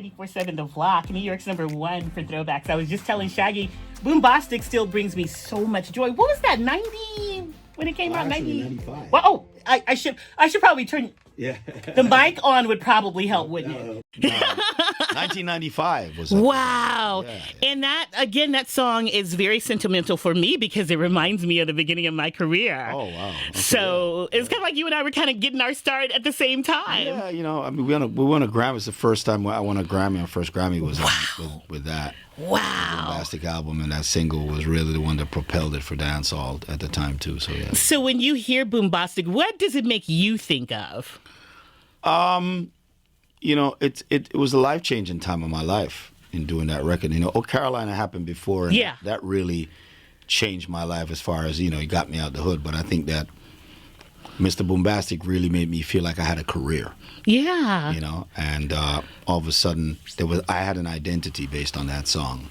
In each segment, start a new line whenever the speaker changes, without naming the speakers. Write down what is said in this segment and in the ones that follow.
94.7 The Vlog, New York's #1 for throwbacks. I was just telling Shaggy, Boombastic still brings me so much joy. What was that, 90, when it came out?
95.
Well, oh, I should probably turn the mic on would probably help, wouldn't it?
No. 1995 was
wow.
Yeah.
And that song is very sentimental for me because it reminds me of the beginning of my career.
Oh, wow. Okay,
so it's kind of like you and I were kind of getting our start at the same time.
Yeah, I mean, we won a Grammy. It's the first time I won a Grammy. Our first Grammy was with that.
Wow.
Boombastic album, and that single was really the one that propelled it for dancehall at the time too. So yeah.
So when you hear Boombastic, what does it make you think of?
It was a life-changing time of my life in doing that record. Oh Carolina happened before, and that really changed my life as far as, it got me out the hood. But I think that Mr. Boombastic really made me feel like I had a career.
Yeah.
And all of a sudden I had an identity based on that song.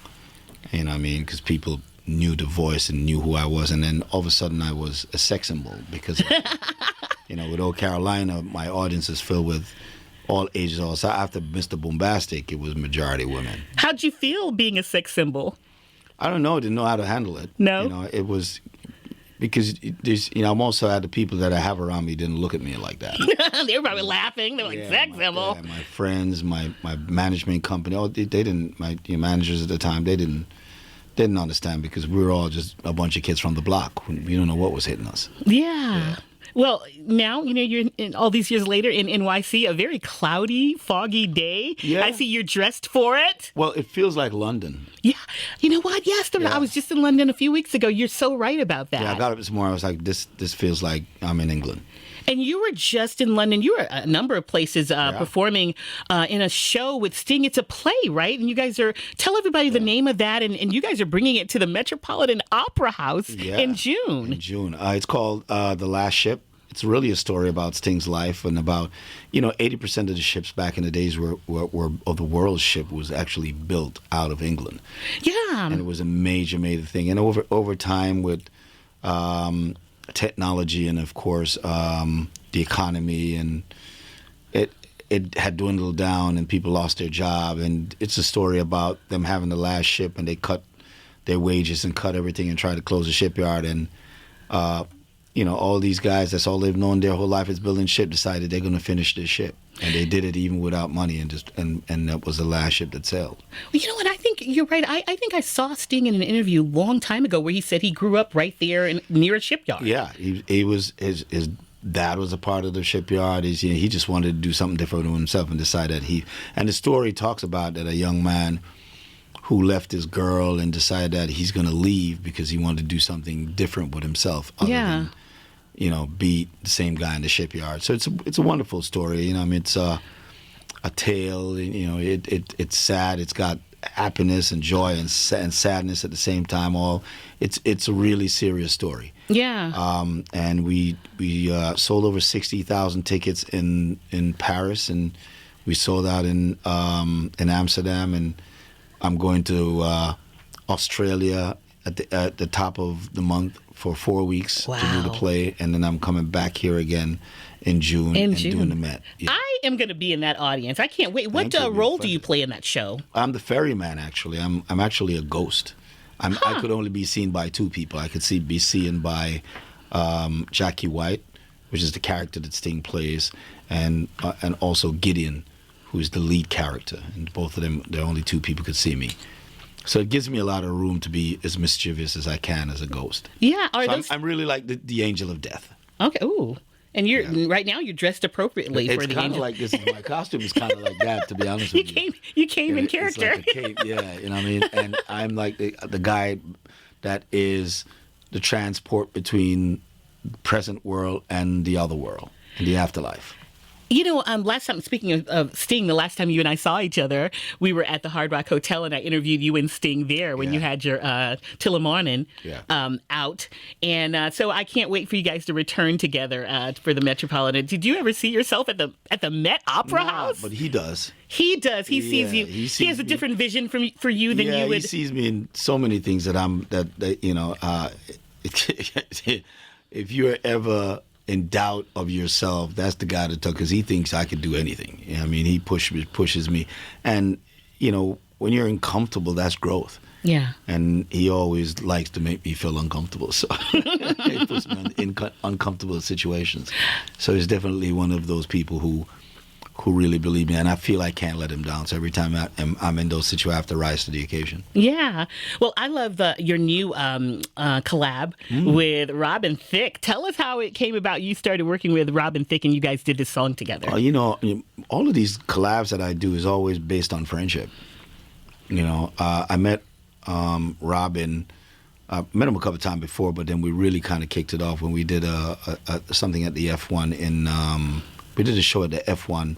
You know what I mean? Because people knew the voice and knew who I was, and then all of a sudden I was a sex symbol because with Oh Carolina, my audience is filled with all ages. So after Mr. Boombastic, it was majority women.
How'd you feel being a sex symbol?
I don't know. I didn't know how to handle it.
No?
It was because I'm also had the people that I have around me didn't look at me like that.
They were probably laughing. They were like, sex symbol.
Yeah, my friends, my management company, they didn't, my managers at the time, they didn't understand because we were all just a bunch of kids from the block. We don't know what was hitting us.
Yeah. Well, now, you're in all these years later in NYC, a very cloudy, foggy day.
Yeah.
I see you're dressed for it.
Well, it feels like London.
Yeah. You know what? Yes, I was just in London a few weeks ago. You're so right about that.
Yeah, I got up this morning. I was like, this feels like I'm in England.
And you were just in London. You were at a number of places performing in a show with Sting. It's a play, right? And you guys tell everybody the name of that. And you guys are bringing it to the Metropolitan Opera House in June.
It's called The Last Ship. It's really a story about Sting's life and about, 80% of the ships back in the days were the world's ship was actually built out of England.
Yeah.
And it was a major thing. And over time with technology and, of course, the economy, and it had dwindled down and people lost their job. And it's a story about them having the last ship, and they cut their wages and cut everything and tried to close the shipyard. And, all these guys, that's all they've known their whole life is building ship, decided they're going to finish this ship. And they did it even without money, and that was the last ship that sailed.
Well, you know what? I think you're right. I think I saw Sting in an interview a long time ago where he said he grew up right there near a shipyard.
Yeah, he was his dad was a part of the shipyard. He just wanted to do something different with himself and decided and the story talks about that a young man who left his girl and decided that he's going to leave because he wanted to do something different with himself. Other than, be the same guy in the shipyard. So it's a wonderful story. It's a tale. It's sad. It's got happiness and joy and sadness at the same time. It's a really serious story.
Yeah.
And we sold over 60,000 tickets in Paris, and we sold out in Amsterdam, and I'm going to Australia at the top of the month for 4 weeks to do the play, and then I'm coming back here again in June doing the Met. Yeah.
I am going to be in that audience. I can't wait. What role do you play in that show?
I'm the ferryman, actually. I'm actually a ghost. I could only be seen by two people. I could be seen by Jackie White, which is the character that Sting plays, and also Gideon, who's the lead character. And both of them, the only two people could see me. So it gives me a lot of room to be as mischievous as I can as a ghost.
Yeah.
I'm really like the angel of death.
Okay. Ooh. And right now you're dressed appropriately for the angel.
It's kind of like this. My costume is kind of like that, to be honest with you.
You came in character.
It's like a cape, yeah. You know what I mean? And I'm like the guy that is the transport between the present world and the other world, and the afterlife.
Last time, speaking of Sting, the last time you and I saw each other, we were at the Hard Rock Hotel, and I interviewed you and Sting there when you had your Till the Morning out. And so I can't wait for you guys to return together for the Metropolitan. Did you ever see yourself at the Met Opera House?
But he does.
He does. He sees you. He has a different vision for you than you would.
He sees me in so many things that if you're ever in doubt of yourself, that's the guy to talk, because he thinks I could do anything. You know what I mean, he pushes me. And, you know, when you're uncomfortable, that's growth.
Yeah.
And he always likes to make me feel uncomfortable. So he puts me in uncomfortable situations. So he's definitely one of those people who really believe me, and I feel I can't let him down. So every time I'm in those situations, I have to rise to the occasion.
Yeah. Well, I love your new collab with Robin Thicke. Tell us how it came about. You started working with Robin Thicke, and you guys did this song together.
You know, all of these collabs that I do is always based on friendship. You know, I met Robin. I met him a couple of times before, but then we really kind of kicked it off when we did something at the F1 we did a show at the F1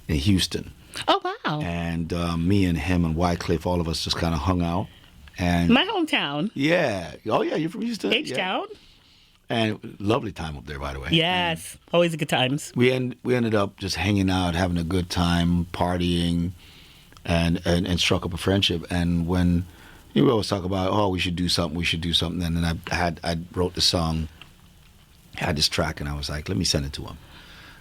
in Houston.
Oh, wow.
And me and him and Wycliffe, all of us just kind of hung out. And
my hometown.
Yeah. Oh, yeah, you're from Houston?
H-Town.
Yeah. And lovely time up there, by the way.
Yes. And always good times.
We ended up just hanging out, having a good time, partying, and struck up a friendship. And when we always talk about, we should do something, and then I wrote the song, had this track, and I was like, let me send it to him,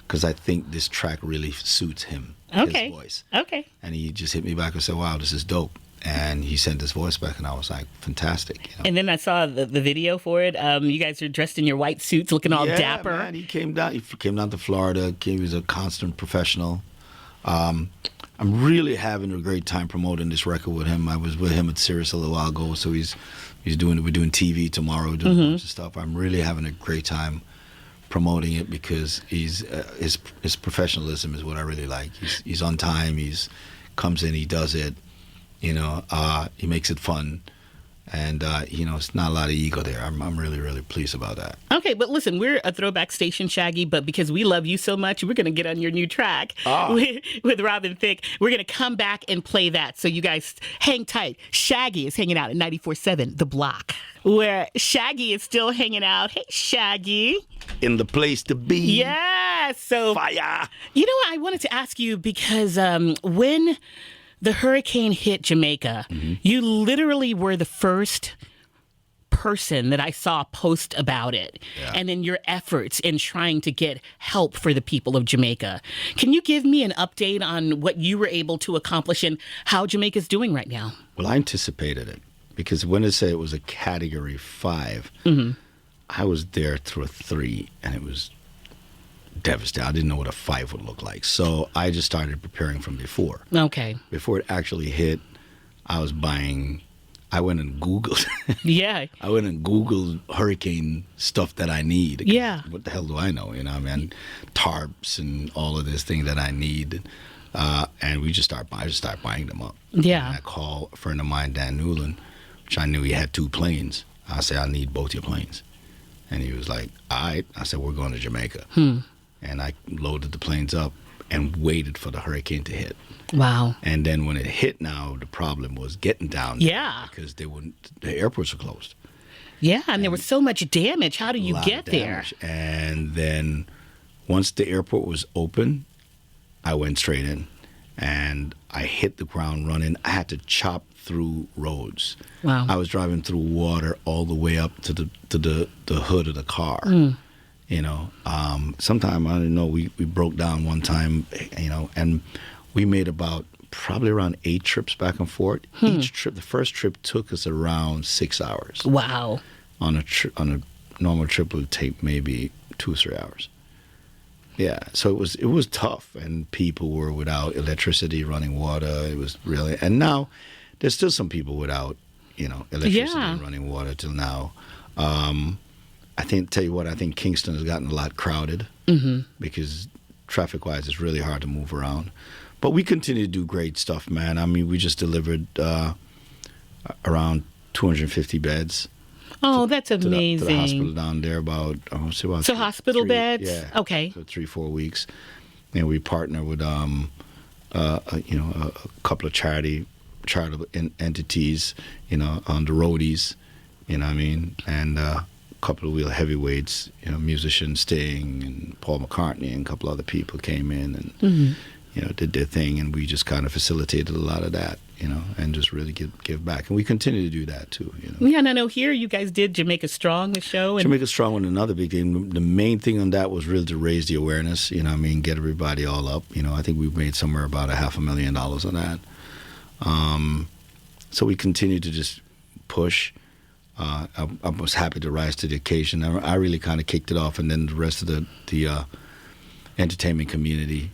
because I think this track really suits him, his voice.
Okay.
And he just hit me back and said, wow, this is dope. And he sent his voice back, and I was like, fantastic. You know?
And then I saw the video for it. You guys are dressed in your white suits, looking all dapper.
Man, he came down to Florida. He was a constant professional. I'm really having a great time promoting this record with him. I was with him at Sirius a little while ago, so we're doing TV tomorrow, doing a bunch of stuff. I'm really having a great time promoting it, because his professionalism is what I really like. He's on time. He's comes in, he does it. You know, he makes it fun, and you know, it's not a lot of ego there. I'm really, really pleased about that.
Okay, but listen, we're a throwback station, Shaggy, but because we love you so much, we're going to get on your new track with Robin Thicke. We're going to come back and play that, so you guys hang tight. Shaggy is hanging out at 94.7 The Block, where Shaggy is still hanging out. Hey, Shaggy.
In the place to be.
Yeah, so
fire.
You know what I wanted to ask you, because when the hurricane hit Jamaica, you literally were the first person that I saw post about it, and in your efforts in trying to get help for the people of Jamaica. Can you give me an update on what you were able to accomplish and how Jamaica's doing right now?
Well, I anticipated it, because when they say it was a Category 5, I was there through a 3, and it was devastating. I didn't know what a 5 would look like. So I just started preparing from before.
Okay.
Before it actually hit, I went and Googled.
Yeah.
I went and Googled hurricane stuff that I need.
Yeah.
What the hell do I know? You know, I mean, tarps and all of this thing that I need. And I just start buying them up.
Yeah.
And I called a friend of mine, Dan Newland, which I knew he had 2 planes. I said, I need both your planes. And he was like, all right. I said, we're going to Jamaica. And I loaded the planes up and waited for the hurricane to hit.
Wow.
And then when it hit now, the problem was getting down there.
Yeah.
Because the airports were closed.
Yeah, and there was so much damage. How do you get there?
And then once the airport was open, I went straight in. And I hit the ground running. I had to chop through roads.
Wow.
I was driving through water all the way up to the hood of the car. You know, sometime, I didn't know, we broke down one time, you know, and we made probably around 8 trips back and forth. Each trip, the first trip took us around 6 hours.
Wow.
On a normal trip, it would take maybe 2 or 3 hours. Yeah, so it was tough, and people were without electricity, running water. It was really, and now there's still some people without, you know, electricity and running water till now. I think Kingston has gotten a lot crowded because traffic-wise, it's really hard to move around. But we continue to do great stuff, man. I mean, we just delivered around 250 beds.
Oh, that's amazing.
To the hospital down there
So hospital beds?
Yeah.
Okay.
So 3-4 weeks. And we partner with, you know, a couple of charitable entities, you know, on the roadies, you know what I mean? And a couple of real heavyweights, you know, musicians, Sting and Paul McCartney and a couple other people came in and, you know, did their thing. And we just kind of facilitated a lot of that, and just really give back. And we continue to do that too.
Yeah, and I know here you guys did Jamaica Strong, the show. And
Jamaica Strong was another big thing. The main thing on that was really to raise the awareness, get everybody all up. I think we've made somewhere about $500,000 on that. So we continue to just push. I was happy to rise to the occasion. I really kind of kicked it off, and then the rest of the entertainment community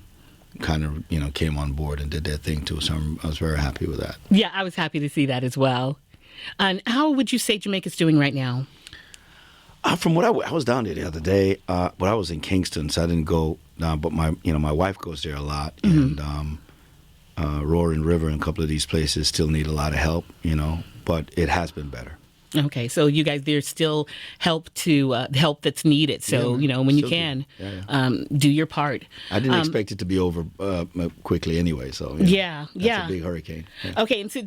kind of came on board and did their thing too. So I was very happy with that.
Yeah, I was happy to see that as well. And how would you say Jamaica's doing right now?
From what I was down there the other day, but I was in Kingston, so I didn't go. But my wife goes there a lot, and Roaring River and a couple of these places still need a lot of help, but it has been better.
Okay, so you guys, there's still help that's needed. So when you can, do your part.
I didn't expect it to be over quickly anyway. So that's a big hurricane. Yeah.
Okay, and so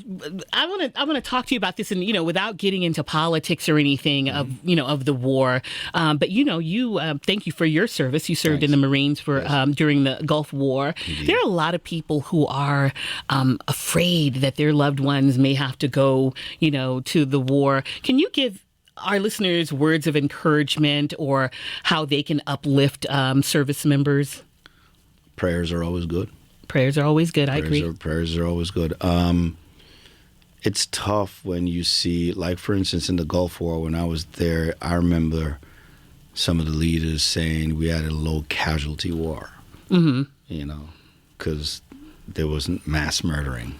I want to talk to you about this, and without getting into politics or anything of the war, but you thank you for your service. You served in the Marines for during the Gulf War. Indeed. There are a lot of people who are afraid that their loved ones may have to go to the war. Can you give our listeners words of encouragement or how they can uplift service members?
Prayers are always good.
Prayers are always good. I agree.
Prayers are always good. It's tough when you see, like, for instance, in the Gulf War, when I was there, I remember some of the leaders saying we had a low casualty war, because there wasn't mass murdering.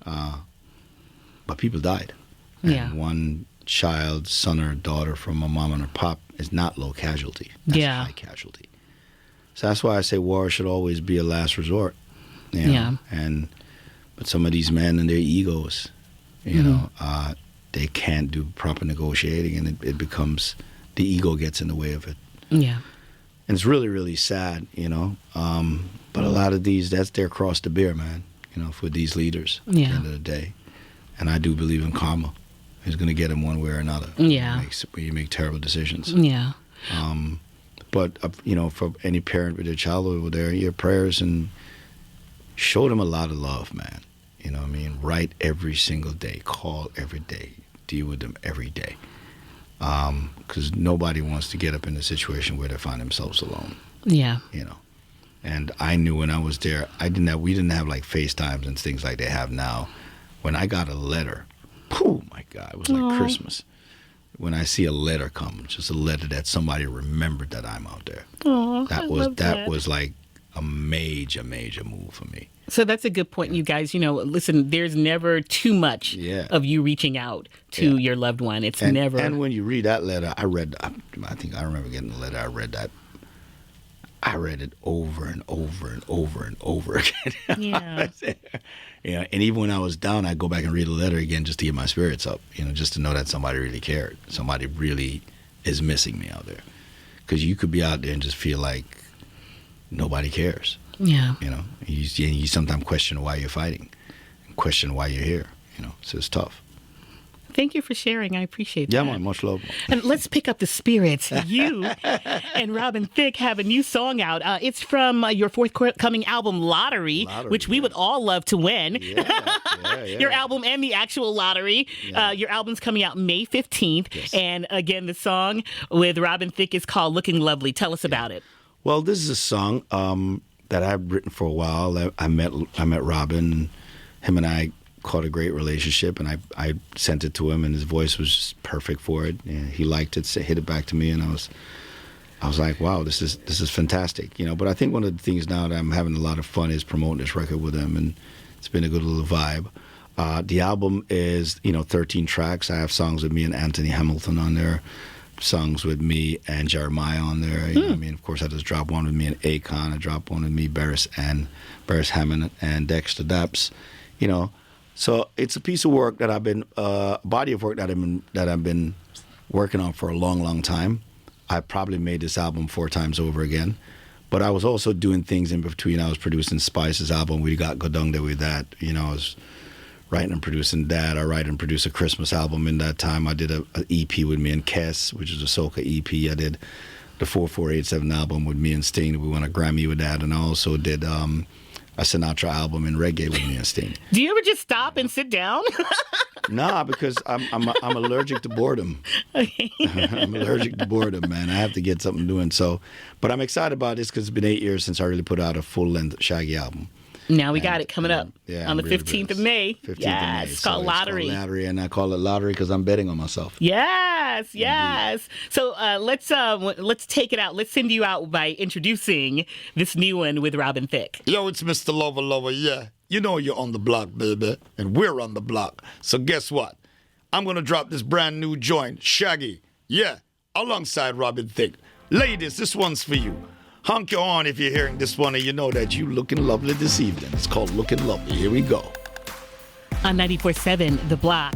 But people died. And one child, son or daughter from a mom and a pop is not low casualty. That's high casualty. So that's why I say war should always be a last resort. But some of these men and their egos, they can't do proper negotiating, and it becomes, the ego gets in the way of it. Yeah. And it's really, really sad, But a lot of these, that's their cross to bear, man, for these leaders at the end of the day. And I do believe in karma. Is going to get him one way or another. Yeah. When you make terrible decisions. Yeah. But, for any parent with their child over there, your prayers, and show them a lot of love, man. Write every single day. Call every day. Deal with them every day. Because nobody wants to get up in a situation where they find themselves alone. Yeah. And I knew when I was there, we didn't have like FaceTimes and things like they have now. When I got a letter, oh my God, it was like Christmas. When I see a letter come, just a letter that somebody remembered that I'm out there. That was like a major move for me.
So that's a good point, you guys. Listen, there's never too much of you reaching out to your loved one. It's never. And
when you read that letter, I think I remember getting the letter. I read that. I read it over and over and over and over again. Yeah. And even when I was down, I'd go back and read the letter again just to get my spirits up, just to know that somebody really cared. Somebody really is missing me out there. Because you could be out there and just feel like nobody cares. Yeah. You sometimes question why you're fighting and question why you're here, so it's tough.
Thank you for sharing. I appreciate that.
Yeah, man, much love.
And let's pick up the spirits. You and Robin Thicke have a new song out. It's from your forthcoming album, Lottery, which we would all love to win. Yeah. Your album and the actual Lottery. Yeah. Your album's coming out May 15th. Yes. And again, the song with Robin Thicke is called Looking Lovely. Tell us about it.
Well, this is a song that I've written for a while. I met Robin, and him and I caught a great relationship, and I sent it to him, and his voice was just perfect for it. And he liked it, hit it back to me, and I was like, wow, this is fantastic, But I think one of the things now that I'm having a lot of fun is promoting this record with him, and it's been a good little vibe. The album is 13 tracks. I have songs with me and Anthony Hamilton on there, songs with me and Jeremiah on there. Of course, I just dropped one with me and Akon. I dropped one with me, Barris Hammond and Dexter Daps. So it's a piece of work that I've been, body of work that I've been working on for a long, long time. I probably made this album 4 times over again, but I was also doing things in between. I was producing Spice's album. We got Go Down There with that. I was writing and producing that. I write and produce a Christmas album in that time. I did an EP with me and Kes, which is a soca EP. I did the 4487 album with me and Sting. We won a Grammy with that, and I also did a Sinatra album in reggae with me and Sting.
Do you ever just stop and sit down?
Nah, because I'm allergic to boredom. I'm allergic to boredom, man. I have to get something doing. So, but I'm excited about this because it's been 8 years since I really put out a full-length Shaggy album.
Now we got it coming up on the
really
15th of May.
15th of
Yes,
May.
it's called Lottery.
It's called Lottery, and I call it Lottery because I'm betting on myself.
Yes. So let's take it out. Let's send you out by introducing this new one with Robin Thicke.
Yo, it's Mr. Lover, yeah. You know you're on the block, baby, and we're on the block. So guess what? I'm going to drop this brand new joint, Shaggy, yeah, alongside Robin Thicke. Ladies, this one's for you. Honk your horn if you're hearing this one and you know that you looking lovely this evening. It's called Looking Lovely. Here we go.
On 94.7 The Block.